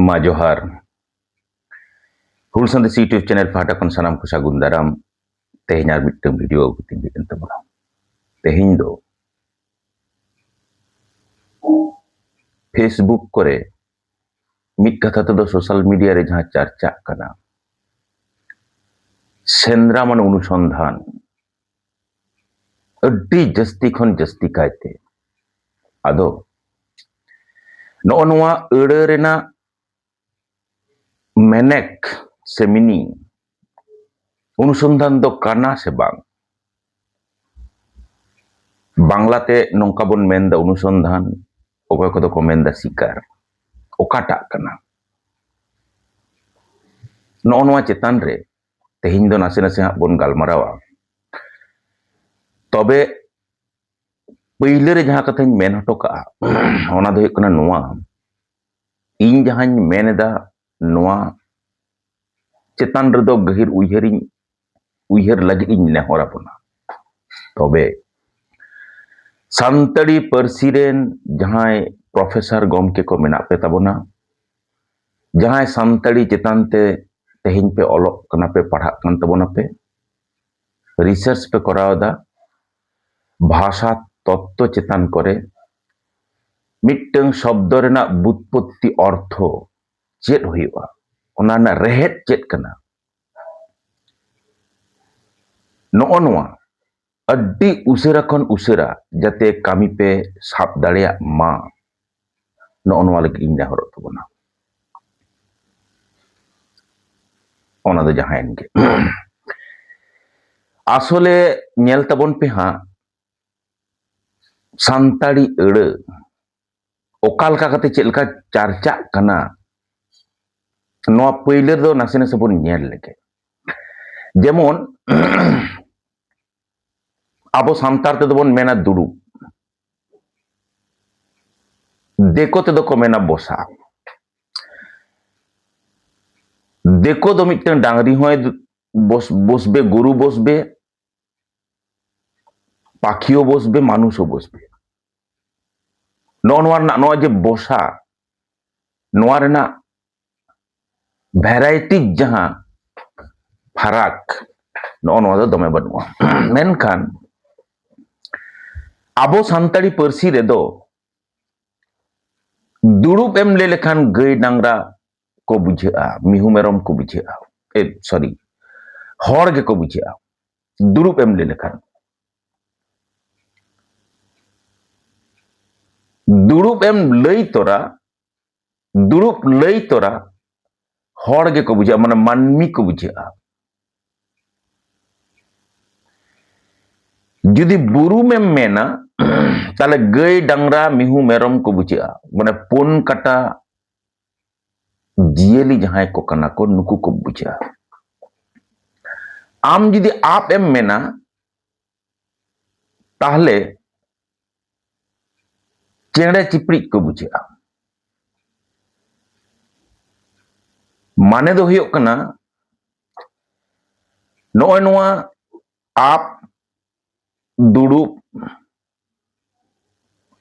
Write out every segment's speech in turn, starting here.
मा जोहार हुल संदेश यूट्यूब चैनल पाटा खन सानाम को सागुन दाराम तेहनार मिट्टन वीडियो अगुतिन बिदन तबना तेहिन दो फेसबुक करे मिट कथा तो सोशल मीडिया रे जहां चर्चा कना सेंद्रा मन अनुसंधान अड्डी जस्ती खन जस्ती कायते आदो नोआ अड़े रेना मेनेक से मिनी अनुसंधान दो काना से बांग बांग्लाते नौका बन मेन अनुसंधान ओका को को मेन शिकार ओकाटा कना नोआ चेतान रे तेहिन दो नासे नासे हां बन गालमारावा तबे पहिले रे जहां कथाኝ मेन हटो का ओना दो हुयुग कना नोआ इन जहां मेनदा नोआ चेतान रे दो गहिर उयहर लगी इन नेहरा बना तबे सानताड़ी पारसी रेन जहां प्रोफेसर गमके को मेना पे ताबोना जहां सानताड़ी चेतान ते तेहिन पे ऑलोक कना पे पढ़ा कन ताबोना पे रिसर्च पे करावदा भाषा तत्व चेतान करे मिट्टन शब्द रेना बुत्पत्ति अर्थ चेत हुयुआ ओना ना रेहेट चेत कना नोआ अड्डी उसेरा खन उसेरा जाते कामी पे साप दाड़िया मा नोआ लगी इन नेहरत ताबोना ओना दो जहां गे आसले नेल ताबोन पे हां सानताड़ी अड़े ओकालका कते चेलका चर्चा कना नोआ पहिले दो नासे नासे बोन नेल लेके जेमन आबो सानतार ते दोबोन मेना दुड़ू देखो ते दो को मेना बसा देखो दो मिट्टन डांगरी होय बसबे गुरु बसबे पाखियो बसबे मानुषो बसबे नोआ जे बसा नोआ रेना वैरायटी जहां फराक नोआ दो दमे बनुआ मेनखान आबो सानताड़ी पारसी रे दो दुड़ूब एम ले लेखान गई डांगरा को बुझा मिहू मेरम को बुझा सॉरी हर गे को बुझा दुड़ूब एम ले लेखान दुड़ूब एम लई तोरा दुड़ूब लई तोरा हर गे को बुझा माने मानमी को बुझा जुदी बुरू में मेना ताले गई डांगरा मिहू मेरम को बुझा माने पुन काटा जियली जहां को कना को नुकु को बुझा आम जुदी आप एम मेना ताहले चेड़े चिपड़ी को बुझा माने दो हुयुग कना नोआ आप दुड़ूब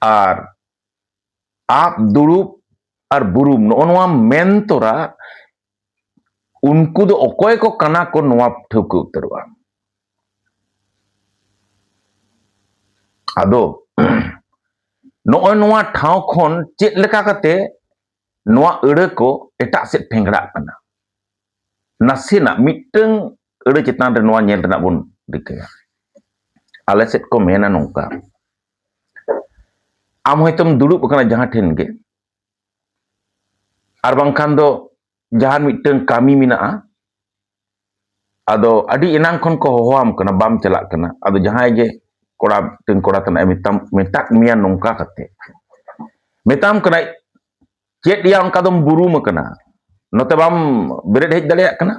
और आप दुड़ूब और बुरूम नोआ मेन तोरा उनको दो अकोय को कना को नोआ ठौक उतरवा आदो नोआ ठाव खन चेत लेका कते नोआ अड़े को एटा से फेंगड़ा कना नासेना मिट्टन अड़े चेतान रे नोआ नेल रेना बोन रिकया आले सेट को मेना नोंका आम होयतम दुड़ूब कना जहां ठेन गे आर बांखान दो जहां मिट्टन कामी मिना आदो अडी एनांग खन को होहाम कना बाम चला कना आदो जहां जे कोड़ा टेन कोड़ा तना मेताक मिया नोंका कते मेताम कना चेत या उनका दम बुरूम कना नोते बाम बेरेड हेज दड़िया कना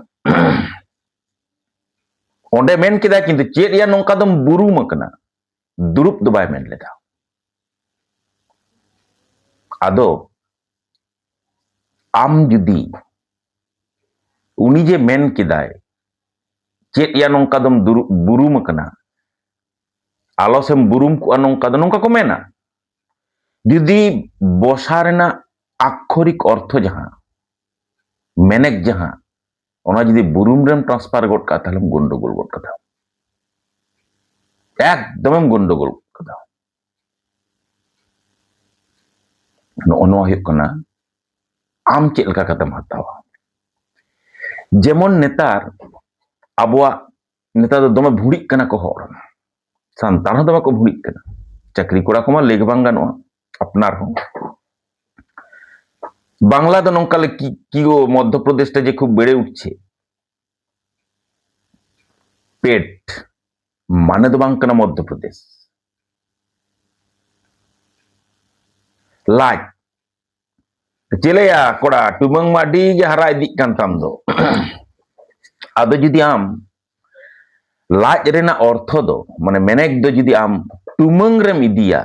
ओंडे मेन किदा किंतु चेत या नोंका दम बुरूम कना दुड़ूब दो बाय मेन लेदा आदो आम जुदी उनी जे मेन किदाय चेत या नोंका दम बुरूम कना आलोसेम बुरूम को नोंका दो नोंका को मेना जुदी बसा रेना आक्षरिक अर्थ जहां मेनेक जहां ओना जुदी बुरुम रेम ट्रांसफार गोट का ताहले गंडगोल गोट कदा एकदम गंडगोल कदा नो हुयुग कना आम चेक लका कतम हतावा जेमन नेतार अबुआ नेता दो दमे भुड़िक कना को हर सान्तार हो दमे को भुड़िक कना चाकरी कोड़ा को मा लेग बांग गानोआ अपनार हो बांग्ला दो नंकाले की मध्य प्रदेश जे खूब बेड़े उठছে पेट माने दो बांग कना मध्य प्रदेश लाज चेलेया कोड़ा टुमंग माडी गे हरा इदी कान ताम दो आदो जुदी आम लाज रेना अर्थ दो माने मेनेक दो जुदी आम टुमंग रेम इदिया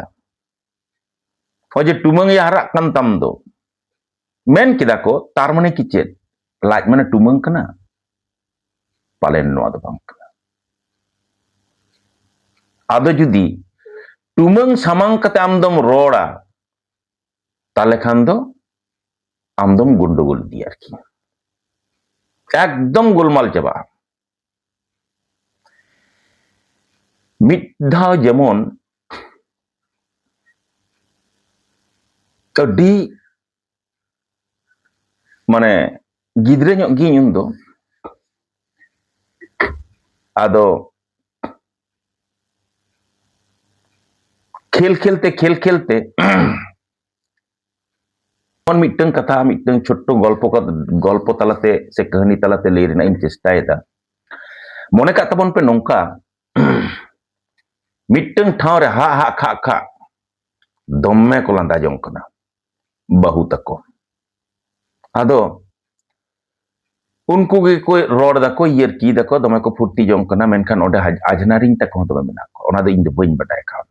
ओजे टुमंग या हरा कान ताम दो मेन किदा को तार माने की चेद लाज माने टुमंग कना पालेन नो आदो बांग कना आदो जुदी टुमंग सामांग कते आमदम रोड़ा ताले खान दो आमदम गंडगोल दी आरकी एकदम गोलमाल चाबा मिद्धा जेमन अडी माने गिद्रे ᱧᱚᱜ ᱜᱤᱧ ᱩᱱ ᱫᱚ आदो खेल खेलते मिट्टन कथा मिट्टन छोट्टो गल्प तलाते से कहानी तलाते लई रेना इन चेष्टायेदा मने का तबन पे नोंका मिट्टन ठाव रे हा हा खा खा दम्मे को लांदा जों कना बहु तको आदो उनको गे कोई रोड दा को यर की दा को दमे को फुर्ती जों कना मेनखान ओडे आजनारिंग तको दमे मेना को ओना दो इन दो बइन बटाय खा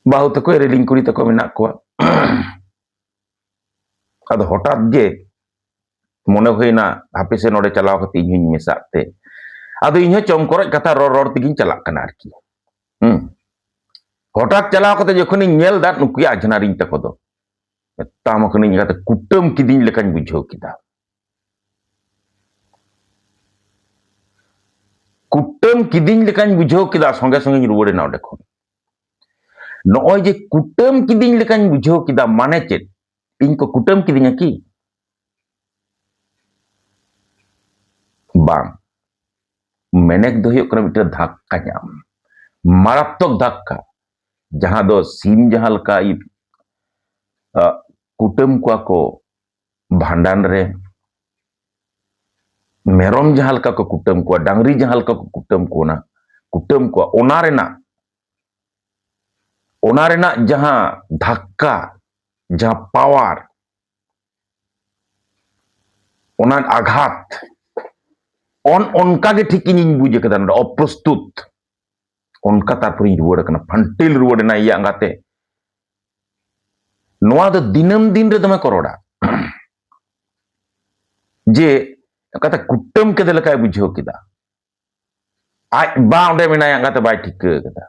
बहु तको रेलिंग कुड़ी तको मेना को आदो हठात जे मने होइना हापे से नोडे चलाव कते इᱧ मेसाते आदो इᱧ चमकरज कथा रोड तिगिन चलाक कना आरकी हठात चलाव कते जखन इᱧ नेल दा नुकुया आजनारिंग तको दो ताम कने कते कुटम किदिन लेकान बुझाव किदा कुटम किदिन लेकान बुझाव किदा संगे संगे रुवड़े ना ओडे खन नॉय जे कुटम किदिन लेकान बुझाव किदा माने चेत इन को कुटम किदिnya की बांग मेनेक दो हुयुग कना मिटे धक्का ᱧᱟᱢ मारात्मक धक्का जहां दो सीम जहां लका कुटम को भांडान रे मेरम जहां लका को कुटम को डांगरी जहां लका को कुटम को ओना रेना जहां धक्का जहां पावर ओना आघात उनका के ठीक इन बुझे कदा अप्रस्तुत उनका तारपर रुवड़ कना फंटिल रुवड़ ना इया अंगाते नोआ दो दिनम दिन रे दमे करोड़ा जे कता कुटम के देलका बुझो किदा आज बा ओंडे मेनाय अंगाते बाय ठीक कदा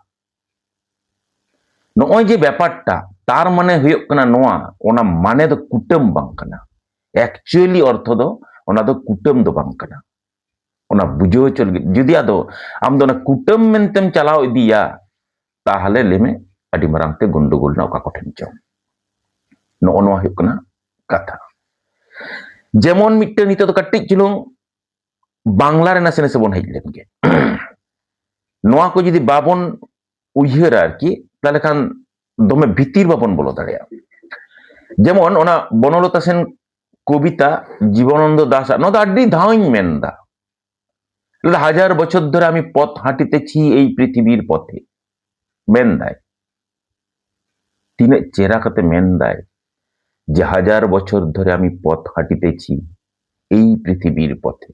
नोय जे व्यापारटा तार माने हुयुग कना नोआ ओना माने दो कुटम बांग कना एक्चुअली अर्थ दो ओना दो कुटम दो बांग कना ओना बुझो चल जुदी आदो आम दो ना कुटम मेनतेम चलाव इदिया ताहले लेमे अडी मरांगते गंडगोल ना ओका कोठेन चो नो नो हुयुग कना कथा जेमन मिट्टे नितो तो कट्टिज चुलुंग बांग्ला रे नासे नासे बोन हेज लेनगे नोआ को जुदी बाबन उयहर आरकी ताहले खान दमे भितिर बाबन बोलो दाड़ेया जेमन ओना बनलता सेन कविता जीवनानंद दास नो दा अडी धावइñ मेनदा हजार बछर धरे आमी पथ हाঁটিতেছি এই পৃথিবীর পথে মেন দায় তিনে চেরা কতে মেন দায় যে হাজার বছর ধরে আমি পথ হাঁটিতেছি এই পৃথিবীর পথে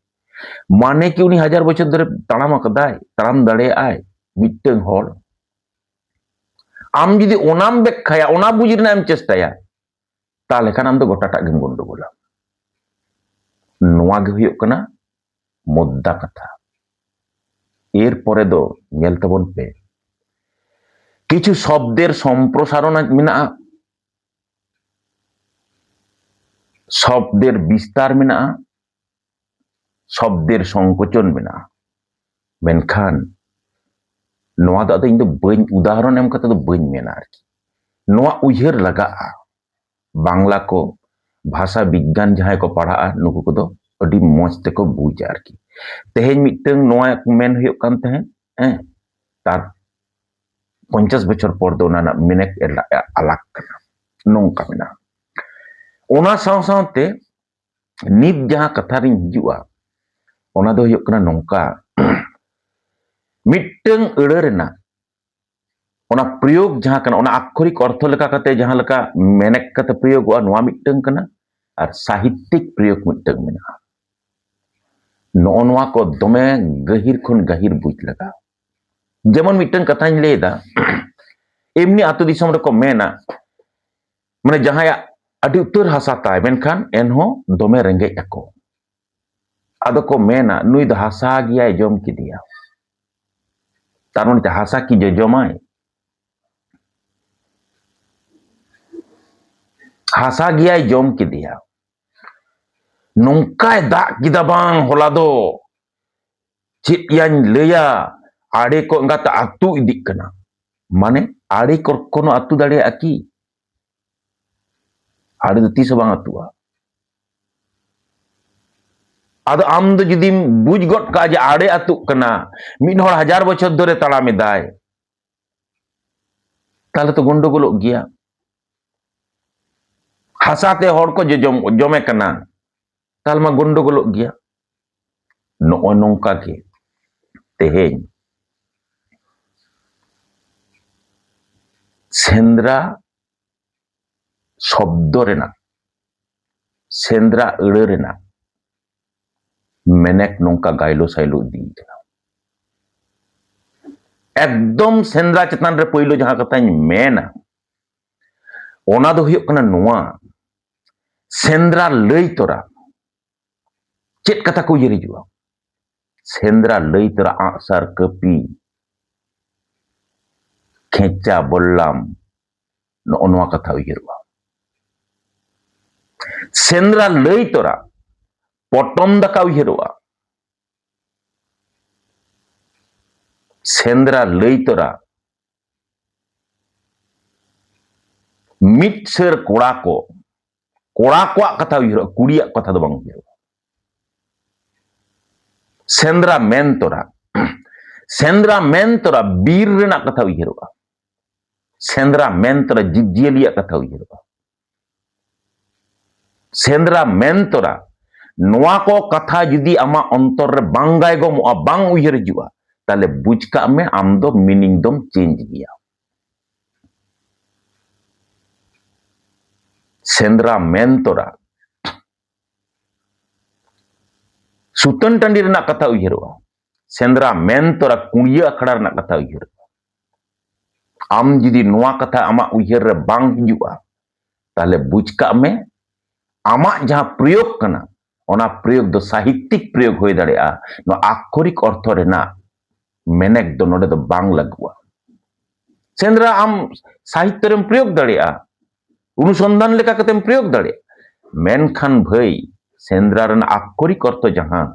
মানে কি উনি হাজার বছর ধরে তাড়াম দাঁড়ে আয় মিট্টেং হর आम जुदी ओनाम व्याख्या ओना बुझना एम चेष्टाया ताहले खान आम दो गोटाटा गेम गंडगोला नोआ गे हुयुग कना मुद्दा कथा एर परे दो नेल तबन पे किछु शब्देर सम्प्रसारण मेना শব্দের বিস্তার মেনাᱜᱼᱟ, শব্দের সংকোচন মেনাᱜᱼᱟ। মেনখান নোয়া ᱫᱚ ᱟᱫᱚ ᱤᱧ ᱫᱚ ᱵᱟᱹᱧ ᱩᱫᱟᱦᱚᱨᱚᱱ ᱮᱢ ᱠᱟᱛᱮ ᱫᱚ ᱵᱟᱹᱧ ᱢᱮᱱᱟ ᱟᱨᱠᱤ। নোয়া উইহার লাগাᱜᱼᱟ। বাংলা কো ভাষা বিজ্ঞান যাহাই কো পাড়াᱜᱼᱟ নুকু ᱠᱚᱫᱚ ᱟᱹᱰᱤ ᱢᱚᱡᱽ ᱛᱮᱠᱚ ᱵᱩᱡᱟ ᱟᱨᱠᱤ। ᱛᱮᱦᱮᱧ ᱢᱤᱫᱴᱟᱝ ᱱᱚᱣᱟ ᱢᱮᱱ ᱦᱩᱭᱩᱜ ᱠᱟᱱ ᱛᱟᱦᱮᱸ তার 50 বছর পর ᱫᱚ ᱚᱱᱟ ᱨᱮᱱᱟᱜ ᱢᱮᱱᱮᱠ ᱟᱞᱟᱜ ᱠᱟᱱᱟ, ᱱᱚᱝᱠᱟ ᱢᱮᱱᱟᱜᱼᱟ। ᱚᱱᱟ ᱥᱟᱶ ᱥᱟᱶᱛᱮ ᱱᱤᱛ ᱡᱟᱦᱟᱸ ᱠᱟᱛᱷᱟ ᱨᱤᱧ ᱦᱤᱡᱩᱜᱼᱟ ᱚᱱᱟ ᱫᱚ ᱦᱩᱭᱩᱜ ᱠᱟᱱᱟ ᱱᱚᱝᱠᱟ, ᱢᱤᱫᱴᱟᱝ ᱟᱹᱲᱟᱹ ᱨᱮᱱᱟᱜ ᱚᱱᱟ ᱯᱨᱚᱭᱳᱜ ᱡᱟᱦᱟᱸ ᱠᱟᱱᱟ ᱚᱱᱟ ᱟক্ষরিক অর্থ লেখা ᱠᱟᱛᱮ ᱡᱟᱦᱟᱸ ᱞᱮᱠᱟ ᱢᱮᱱᱮᱠ ᱠᱟᱛᱮ ᱯᱨᱚᱭᱳᱜᱚᱜᱼᱟ ᱱᱚᱣᱟ ᱢᱤᱫᱴᱟᱝ ᱠᱟᱱᱟ, ᱟᱨ ᱥᱟহিত্যিক ᱯᱨᱚᱭᱳᱜ ᱢᱤᱫᱴᱟᱝ ᱢᱮᱱᱟᱜᱼᱟ। ᱱᱚᱜᱼᱚ ᱱᱚᱣᱟ ᱠᱚ ᱫᱚᱢᱮ ᱜᱟᱹᱦᱤᱨ ᱠᱷᱚᱱ ᱜᱟᱹᱦᱤᱨ ᱵᱩᱡᱽ ᱞᱟᱜᱟᱜᱼᱟ। যেমন মিট্টাং কথাᱧ ᱞᱟᱹᱭᱫᱟ, এমনি আᱛᱳ ᱫᱤᱥᱚᱢ ᱨᱮᱠᱚ ᱢᱮᱱᱟ মানে জাহাᱸᱭᱟᱜ ᱟᱹᱰᱤ ᱩᱛᱟᱹᱨ ᱦᱟᱥᱟ ᱛᱟᱭ ᱢᱮᱱᱠᱷᱟᱱ ᱮᱱᱦᱚᱸ ᱫᱚᱢᱮ ᱨᱮᱸᱜᱮᱡ ᱟᱠᱚ। ᱟᱫᱚ ᱠᱚ ᱢᱮᱱᱟ ᱱᱩᱭ ᱫᱚ ᱦᱟᱥᱟ ᱜᱮᱭᱟᱭ ᱡᱚᱢ ᱠᱮᱫᱮᱭᱟ। তার মানে হাসা কি জমায়? হাসা গিয়াই জম কেদিয়া। নংকায় দাগ কিদা বাং হলা দো ᱪᱮᱫ ᱭᱟᱧ ᱞᱟᱹᱭᱟ ᱟᱲᱮ ᱠᱚ ᱮᱸᱜᱟᱛᱮ ᱟᱹᱛᱩ ᱤᱫᱤᱜ ᱠᱟᱱᱟ। ᱢᱟᱱᱮ ᱟᱲᱮ ᱠᱚᱱᱚ ᱟᱹᱛᱩ ᱫᱟᱲᱮᱭᱟᱜᱼᱟ ᱠᱤ? ᱟᱲᱮ ᱫᱚ ᱛᱤᱥ ᱦᱚᱸ ᱵᱟᱝ ᱟᱹᱛᱩᱜᱼᱟ। ᱟᱫᱚ ᱟᱢ ᱫᱚ ᱡᱩᱫᱤᱢ ᱵᱩᱡᱽ ᱜᱚᱫ ᱠᱟᱜᱼᱟ ᱡᱮ ᱟᱲᱮ ᱟᱹᱛᱩᱜ ᱠᱟᱱᱟ, ᱢᱤᱫ ᱦᱚᱲ 1000 বছর ধরে তাড়াম এদাᱭ, তাহলে তো গন্ডগোলᱚᱜ ᱜᱮᱭᱟ। হাসাতে হড় ko জমে কানা তাহলে মা গন্ডগোলᱚᱜ ᱜᱮᱭᱟ। ᱱᱚᱜᱼᱚᱭ ᱱᱚᱝᱠᱟ ᱜᱮ ᱛᱮᱦᱮᱧ ᱥᱮᱸᱫᱽᱨᱟ শব্দ রেনাক সেন্দ্রা আড়াᱹ রেনাক মেনেক নৌকা গাইলো সাইলো ইদি কানা। একদম সেন্দ্রা চেতান রে পইলো যাহা কথাᱧ মেনা ওনা দো হুᱭᱩᱜ ᱠᱟᱱᱟ ᱱᱚᱣᱟ, সেন্দ্রা ᱞᱟᱹᱭ ᱛᱚᱨᱟ ᱪᱮᱫ ᱠᱟᱛᱷᱟ ᱠᱚ ᱩᱭᱦᱟᱹᱨ ᱦᱤᱡᱩᱜᱼᱟ? সেন্দ্রা ᱞᱟᱹᱭ ᱛᱚᱨᱟ ᱟᱸᱜᱼᱥᱟᱨ ᱠᱟᱹᱯᱤ ᱠᱷᱮᱸᱪᱟ ᱵᱚᱞᱞᱟᱢ ᱱᱚᱜᱼᱚ ᱱᱚᱣᱟ ᱠᱟᱛᱷᱟ ᱩᱭᱦᱟᱹᱨᱚᱜᱼᱟ। সেন্দ্রা ᱞᱟᱹᱭ ᱛᱚᱨᱟ পটম দাকা উইহারোᱜᱼᱟ। সেন্দ্রা ᱞᱟᱹᱭ ᱛᱚᱨᱟ ᱢᱤᱫ ᱥᱮᱨ ᱠᱚᱲᱟ ᱠᱚᱣᱟᱜ ᱠᱟᱛᱷᱟ ᱩᱭᱦᱟᱹᱨᱚᱜᱼᱟ, ᱠᱩᱲᱤᱭᱟᱜ ᱠᱟᱛᱷᱟ ᱫᱚ ᱵᱟᱝ ᱩᱭᱦᱟᱹᱨᱚᱜᱼᱟ। সেন্দ্রা ᱢᱮᱱ ᱛᱚᱨᱟ ᱵᱤᱨ ᱨᱮᱱᱟᱜ ᱠᱟᱛᱷᱟ ᱩᱭᱦᱟᱹᱨᱚᱜᱼᱟ। সেন্দ্রা ᱢᱮᱱ ᱛᱚᱨᱟ ᱡᱤᱵᱽᱼᱡᱤᱭᱟᱹᱞᱤᱭᱟᱜ ᱠᱟᱛᱷᱟ ᱩᱭᱦᱟᱹᱨᱚᱜᱼᱟ। সেন্দ্রা ᱢᱮᱱ ᱛᱚᱨᱟ ᱱᱚᱣᱟ ᱠᱚ ᱠᱟᱛᱷᱟ ᱡᱩᱫᱤ ᱟᱢᱟᱜ ᱚᱱᱛᱚᱨ ᱨᱮ ᱵᱟᱝ ᱜᱟᱭᱜᱚᱢᱚᱜᱼᱟ, ᱵᱟᱝ ᱩᱭᱦᱟᱹᱨ ᱦᱤᱡᱩᱜᱼᱟ, তাহলে বুঝ কাগ মে আম ᱫᱚ মিনিং দম চেঞ্জ গিয়া। সেন্দ্রা ᱢᱮᱱ ᱛᱚᱨᱟ ᱥᱩᱛᱟᱹᱱ ᱴᱟᱺᱰᱤ ᱨᱮᱱᱟᱜ ᱠᱟᱛᱷᱟ ᱩᱭᱦᱟᱹᱨᱚᱜᱼᱟ। সেন্দ্রা ᱢᱮᱱ ᱛᱚᱨᱟ ᱠᱩᱲᱤᱭᱟᱹ ᱟᱠᱷᱲᱟ ᱨᱮᱱᱟᱜ ᱠᱟᱛᱷᱟ ᱩᱭᱦᱟᱹᱨᱚᱜᱼᱟ। ᱟᱢ ᱡᱩᱫᱤ ᱱᱚᱣᱟ ᱠᱟᱛᱷᱟ ᱟᱢᱟᱜ ᱩᱭᱦᱟᱹᱨ ᱨᱮ ᱵᱟᱝ ᱦᱤᱡᱩᱜᱼᱟ, তাহলে বুঝ কাগ মে ᱟᱢᱟᱜ ᱡᱟᱦᱟᱸ ᱯᱨᱚᱭᱳᱜ ᱠᱟᱱᱟ ᱚᱱᱟ ᱯᱨᱚᱭᱳᱜ ᱫᱚ ᱥᱟহিত্যিক ᱯᱨᱚᱭᱳᱜ ᱦᱩᱭ ᱫᱟᱲᱮᱭᱟᱜᱼᱟ। ᱱᱚᱣᱟ ᱟক্ষরিক অর্থ রেনাক মেনেক ᱫᱚ ᱱᱚᱰᱮ ᱫᱚ ᱵᱟᱝ ᱞᱟᱜᱩᱜᱼᱟ। সেন্দ্রা আম সাহিত্য ᱨᱮᱢ ᱯᱨᱚᱭᱳᱜ ᱫᱟᱲᱮᱭᱟᱜᱼᱟ, অনুসন্ধান লেখা কাতেম প্রয়োগ দাঁড়িয়ে, মেনখান ভাই সেন্দ্রা রেনাক আক্ষরিক অর্থ জাহাं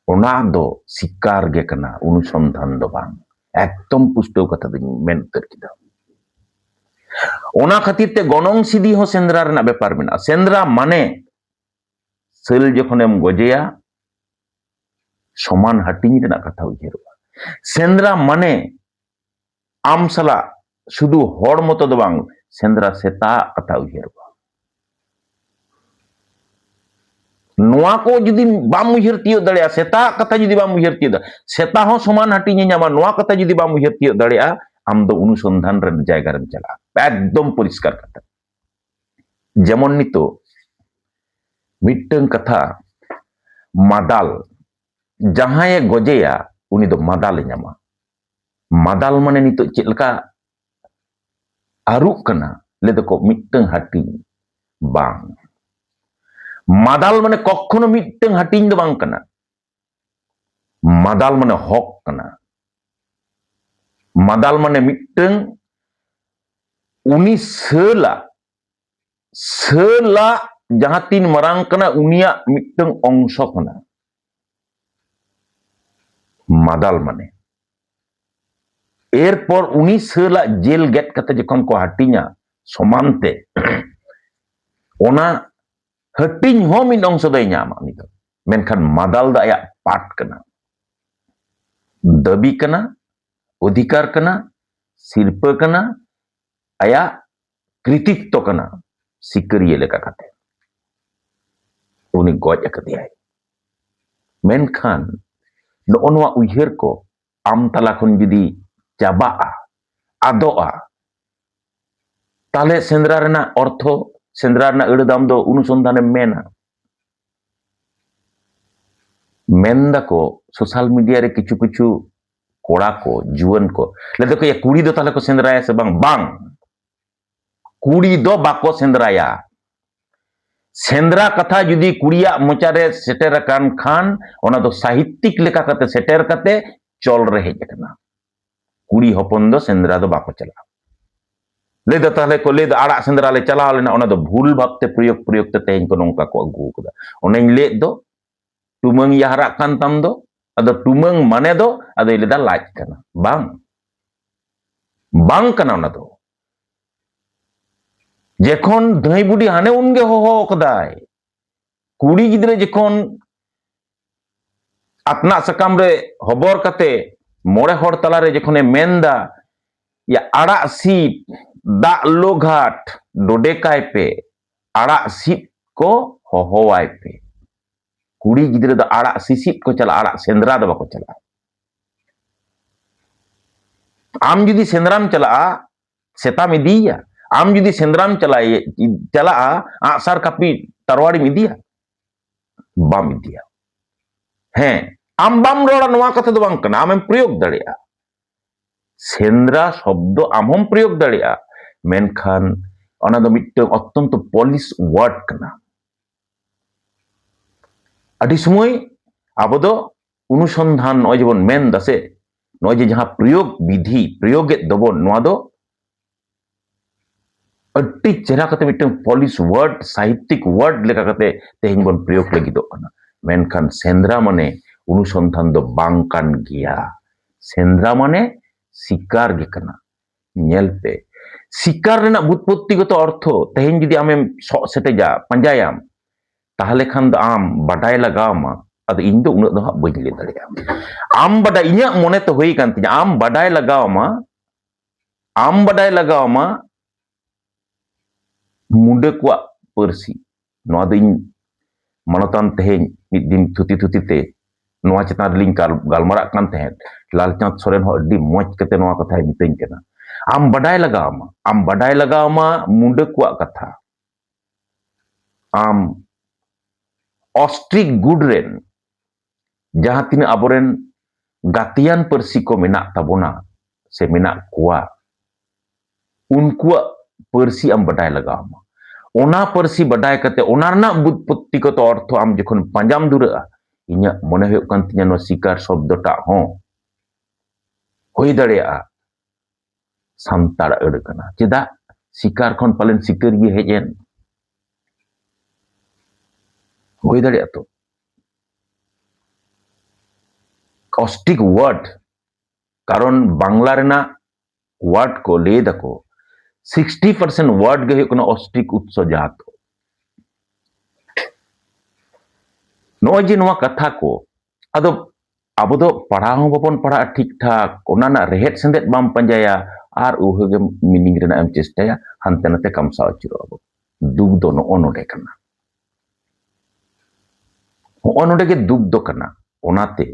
ওনা দো শিকার গে কানা, অনুসন্ধান দো বাং। একদম পুষ্টও কথা দিন মেন উত্তর কিদা। ওনা খাতির তে গনং সিদি হো সেন্দ্রা রেনাক ব্যাপার মেনা। সেন্দ্রা মানে সেল যখনেম গজেয়া সমান হাটিং রেনাক কথা উইহারোগা। সেন্দ্রা মানে আম সালা শুধু হড় মতো দো বাং, সেন্দ্রা সেতা কথা উইহারোগা। নোয়া কো যদি বাম উইহার তিয়ো দাড়িয়া, সেতা কথা যদি বাম উইহার তিয়ো দাড়িয়া, সেতা হো সমান হাটিং ñama, নোয়া কথা যদি বাম উইহার তিয়ো দাড়িয়া, আম দো অনুসন্ধান রেন জায়গা রেম চালা। একদম পরিষ্কার কথা। যেমন নিতো মিট্টাং কথা মাদাল, জাহাঁয়ে গজেয়া উনি দো মাদাল ñama। মাদাল মানে নিতো চেদ লেকা আরুগ কানা লে দোকো মিট্টাং হাটিং বাং। মাদাল মানে কখনো মিট্টাং হাটিং দো বাং কানা। মাদাল মানে হক কানা। মাদাল মানে মিট্টাং উনি সালা जहां तीन मरांग कना उनिया मिट्टंग अंश कना मादाल माने एरपर उनी साला जेल गेट कते जखन को हाटिnya समानते ओना हटिंग हो मिद अंश दय ᱧᱟᱢᱟ उनी दो मेनखान मादाल दा आया पाट कना दाबी कना अधिकार कना सिरपा कना आया कृतित्व कना सिकरिया लेका कते उनी गoj akadiya मेनखान नोनवा उयहर को आम तला खन जुदी चाबाआ आदोआ ताले सेंद्रा रेना अर्थो सेंद्रा रेना अड़दाम दो अनुसंधाने मेना मेंदा को सोशल मीडिया रे किछु किछु कोड़ा को जुवन को ले देखो ये कुड़ी दो ताले को सेंद्राया से बांग बांग कुड़ी दो बाको सेंद्राया सेंद्रा कथा जुदी कुड़िया मोचारे सेटेर कान खान ओना दो साहित्यिक लेका कते सेटेर कते चल रहे हेजना कुड़ी हपन दो सेंद्रा दो बाको चला ले दो ताले को ले दो आड़ा सेंद्रा ले चला लेना ओना दो भूल भाबते प्रयोग ते तेहन को नोंका को अगू कदा ओनेñ ले दो टुमंग याहरा कान ताम दो अदो टुमंग माने दो अदो लेदा लाज कना बांग बांग कना ओना दो जेखन धई बुडी हाने उनगे हो कदाय कुड़ी गिद्रे जेखन अपना सकाम रे हबर कते मोड़े हर तलारे जेखने मेंदा या आड़ा सीप दा लोघाट डोडेकाय पे आड़ा सीप को होवाय पे कुड़ी गिद्रे दा आड़ा सीसीप को चला आड़ा सेंद्रा दा बाको चला आम जुदी सेंद्राम चला सेताम इदिया आम जुदी सेंद्राम चला आसार कापी तरवाड़ी इदिया बाम इदिया हैं आम बाम रोड़ा नवा कथा दो बांग कना आम प्रयोग दड़िया सेंद्रा शब्द आम हम प्रयोग दड़िया मेनखान ओना दो मिट्टन अत्यंत पॉलिश वर्ड कना अडी समय आबो दो अनुसंधान नय जेबन मेन दासे नय जे जहां प्रयोग विधि प्रयोगे दबो नवा दो अड्डी चेहरा कते मिट्टन पॉलिश वर्ड साहित्यिक वर्ड लेका कते तेहिं बन प्रयोग लगी दो कना मेनखान सेंद्रा माने अनुसंधान दो बांग कान गिया सेंद्रा माने शिकार गे कना नेल पे शिकार रेना बुत्पत्तिगत अर्थ तेहिं जुदी आमेम सो सेटेजा पंजायाम ताहले खान दो आम बाडाय लगामा अद इन दो उन दो बई ले दड़िया आम बाडाय इया मने तो होई कान तिया आम बाडाय लगावमा मुंडे को परसी नवा दो इन मनतान तेहें मिद दिन थुती थुती ते नवा चितान लिंग गालमारा कान तेहें लालचंद सोरेन हो अड्डी मौज कते नवा कथा मितें कना आम बाडाय लगावमा मुंडे को कथा आम ऑस्ट्रिक गुडरेन जहां तीन अबोरेन गातियान परसी को मेना ताबोना से मेना कुआ उनको परसी आम बाडाय लगावमा ओना परसी बाडाय कते ओना रना बुत्पत्ति को तो अर्थ आम जखन पंजाम दुरा इnya मने हुयुग कान तिnya नो शिकार शब्दटा हो होई दड़िया सान्ताड़ अड़ कना चेदा शिकार खन पालन शिकारी हेजेन होई दड़िया तो ऑस्ट्रिक वर्ड कारण बांग्ला रेना वर्ड को ले दको 60% वर्ड गे हुयुग ऑस्ट्रिक उत्स जात नोय जे नोवा कथा को अदो आबो दो पढ़ा हो बाबन पढ़ा ठीक ठाक ओना ना रेहेट संदेत बाम पंजाया आर उहगे मीनिंग रेना एम चेष्टाया हानते नाते कमसा अचुरो आबो दुग दो नो ओनोडे कना ओनोडे के दुग दो कना ओनाते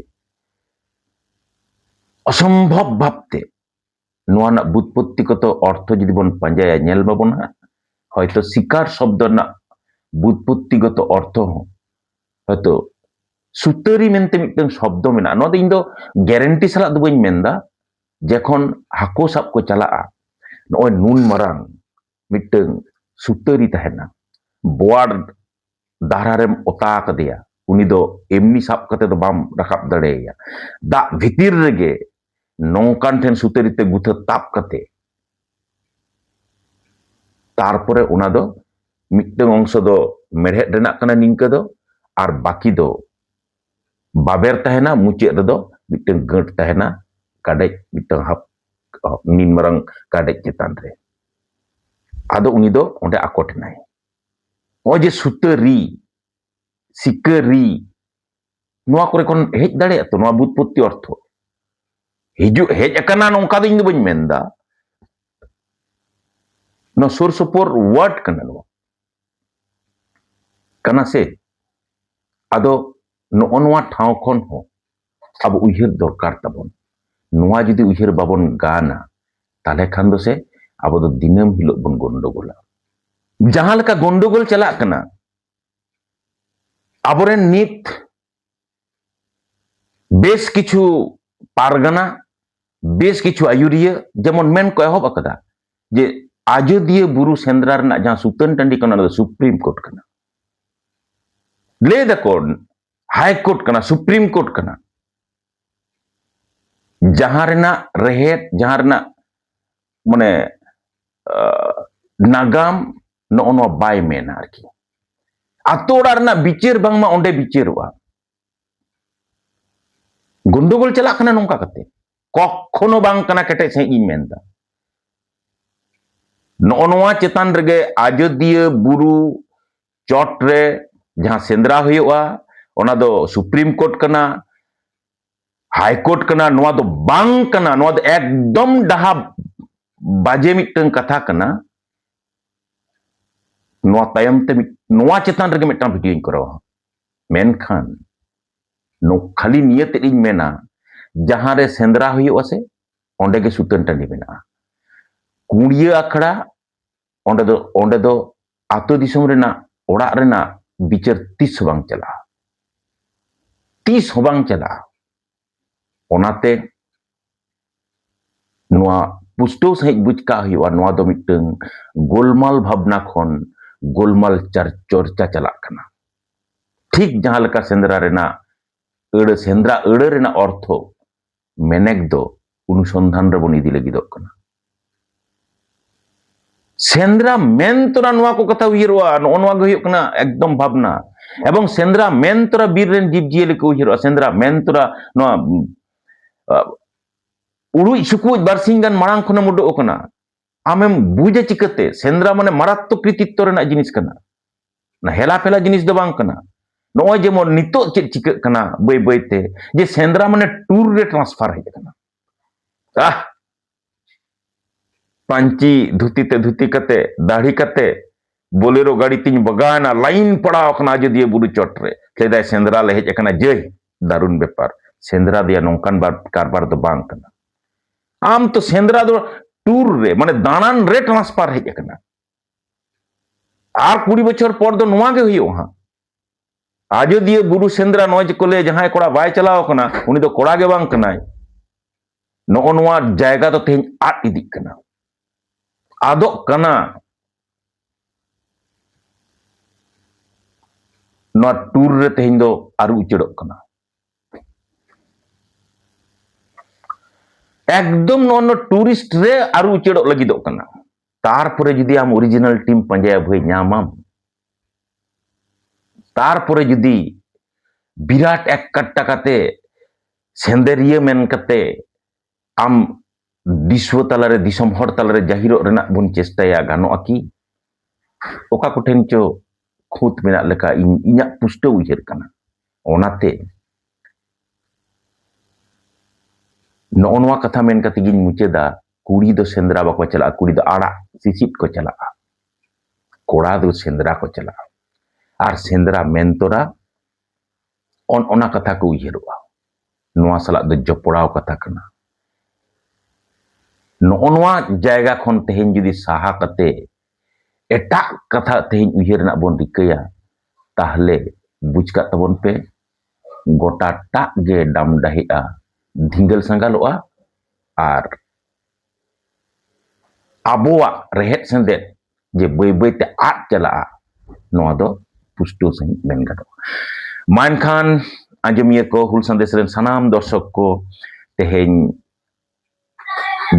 असंभव भाबते नोआ ना बुत्पत्ति को तो अर्थ जदि बन पंजाया नेल बाबन हा हयतो शिकार शब्द ना बुत्पत्तिगत अर्थ हो हयतो सुतरी मेनते मिटन शब्द मेना नो इन दो ग्यारंटी सला दो बइन मेनदा जखन हाको साब को चला नोय नून मरांग मिटन सुतरी तहना बोआर दारारेम ओता कदिया उनी दो एमनी साब कते दो बाम रकाब दड़ेया दा भितिर रेगे नौकान ठेन सुतरीते गुथा ताप कते तारपरे ओना दो मिट्टन अंश दो मेढ़ेद रेनाक कना निंका दो और बाकी दो बाबेर तहना मुचाद रेदो मिट्टन गांठ तहना काडेज मिट्टन हप नीन मरंग काडेज चेतान रे आदो उनी दो ओंडे आकोटनाय ओ जे सुतारी सिकारी नोआ करे कोन हेज दाड़े तो नोआ बुतपुत्ति अर्थ हिजु हेज अकना नोंका दो इंदो बइन मेंदा नो सुर सुपुर वर्ड कना नो कना से आदो नो नोआ ठाव खन हो अब उइहर दरकार ताबन नोआ जुदी उइहर बाबन गाना ताले खान दो से अब दो दिनम हिलो बन गंडगोला जहां लेका गंडगोल चला कना अबोरेन नित बेस किछु पारगना बेस किछु आयुरिया जेमन मेन को एहब अकदा जे आजोदिया बुरु सेंद्रा रना जहां सुतन टंडी कना सुप्रीम कोर्ट कना ले दको हाई कोर्ट कना सुप्रीम कोर्ट कना जहां रेना रेहेट जहां रेना माने नागाम नो बाय मेना आरकी आतो ओड़ा रेना बिचार बांगमा ओंडे बिचारवा गंडगोल चला कना नोंका कते कखनो बांग कना केटे से इन मेनदा नोआ चेतान रेगे आजोदिया बुरु चोट रे जहां सेंद्रा हुआ ओना दो सुप्रीम कोर्ट कना हाई कोर्ट कना नोआ दो बांग कना नोआ दो एकदम डहा बाजे मिटन कथा कना नोआ तायम ते नोआ चेतान रेगे मिटन वीडियो इन करो मेनखान नो खाली नियत इन मेना जहां रे सेंद्रा हुआ से ओंडे गे सुतन टंडी मेना कुड़िया अखड़ा ओंडे दो आतो दिसम रेना ओड़ा रेना बिचार तीस बांग चला तीस हो बांग चला ओनाते नोआ पुष्टो सहित बुझका हुआ नोआ दो मिटन गोलमाल भावना खन गोलमाल चर्चा चला कना ठीक जहां लेका सेंद्रा रेना सेंद्रा अड़ रेना अर्थ मेनेक दो अनुसंधान रे बन इदी लगिदोग कना सेंद्रा मेन तोरा नोआ को कथा उयरवा नोआ गे हुयुग कना एकदम भावना एवं सेंद्रा मेन तोरा बीर रेन जीव जियली को उयरवा सेंद्रा मेन तोरा नोआ उड़ुई सुकुज बारसिंग गान मारांग खने मुडो कना आमेम बुझे चिकते सेंद्रा माने मारात्मक कृतित्व रेना जिनिस कना ना हेला फेला जिनिस दो बांग कना नोय जेमन नितो चेक चिक कना बय बयते जे सेंद्रा माने टूर रे ट्रांसफर हे कना पांची धुती ते धुती कते दाढ़ी कते बोलेरो गाड़ी तीन बगाना लाइन पड़ा कना जदिए बुरु चोट रे सेदाय सेंद्रा ले हेज कना जय दारुन बेपार सेंद्रा दिया नोंकान बार कारबार दो बांग कना आम तो सेंद्रा दो टूर रे माने दानान रे ट्रांसफर हेज कना आर 20 बछर पर दो नोआ गे हुयो हां आजोदिया बुरु सेंद्रा नोज कोले जहां कोड़ा बाय चलाव कना उनी दो कोड़ा गे बांग कनाय नो नोआ जायगा दो तेज आट इदी कना आदो कना नोआ टूर रे तेज दो आरु उचड़ो कना एकदम नो टूरिस्ट रे आरु उचड़ो लगिदो कना तारपरे जुदी आम ओरिजिनल टीम पंजाया भई नामाम तारपरे जुदी बिराट एक कट्टा कते सेंदेरिया मेन कते आम विश्व तलारे दिसम हर तलारे जाहिरो रेना बन चेष्टाया गानो आकी ओका कोठेन चो खुद मेना लेका इन्या पुष्टो उयहर कना ओनाते नोआ कथा मेन कते गिन मुचेदा कुड़ी दो सेंद्रा बाको चला कुड़ी दो आड़ा सिसिट को चला कोड़ा दो सेंद्रा को चला और सेंद्रा मेन तोरा ओना कथा को उयहरवा नोआ सला दो जपड़ाव कथा कना नोआ जायगा खन तेहेन जुदी साहा कते एटा कथा तेहेन उयहर ना बन रिकया ताहले बुझका तबन पे गोटा टाक गे डाम डाहिआ धिंगल संगालोआ और आबोआ रेहेट सेंदेत जे बय बयते आट चला नोआ दो पुष्टो सही मेन गादो मानखान आंजमिया को हुल संदेश रेन सनाम दर्शक को तेहेन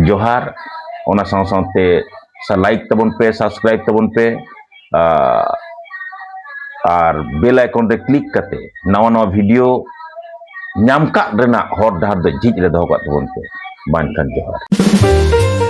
जोहार ओना साथे सा लाइक तबन पे सब्सक्राइब तबन पे আর বেল আইকন রে ক্লিক কাতে নাवा नावा भिडियो ᱧᱟᱢ ᱠᱟᱜ ᱨᱮᱱᱟᱜ ᱦᱚᱨ ᱰᱟᱦᱟᱨ ᱫᱚ ᱡᱷᱤᱡ ᱨᱮ ᱫᱚᱦᱚ ᱠᱟᱜ ᱛᱟᱵᱚᱱ ᱯᱮ ᱵᱟᱝᱠᱷᱟᱱ ᱡᱚᱦᱟᱨ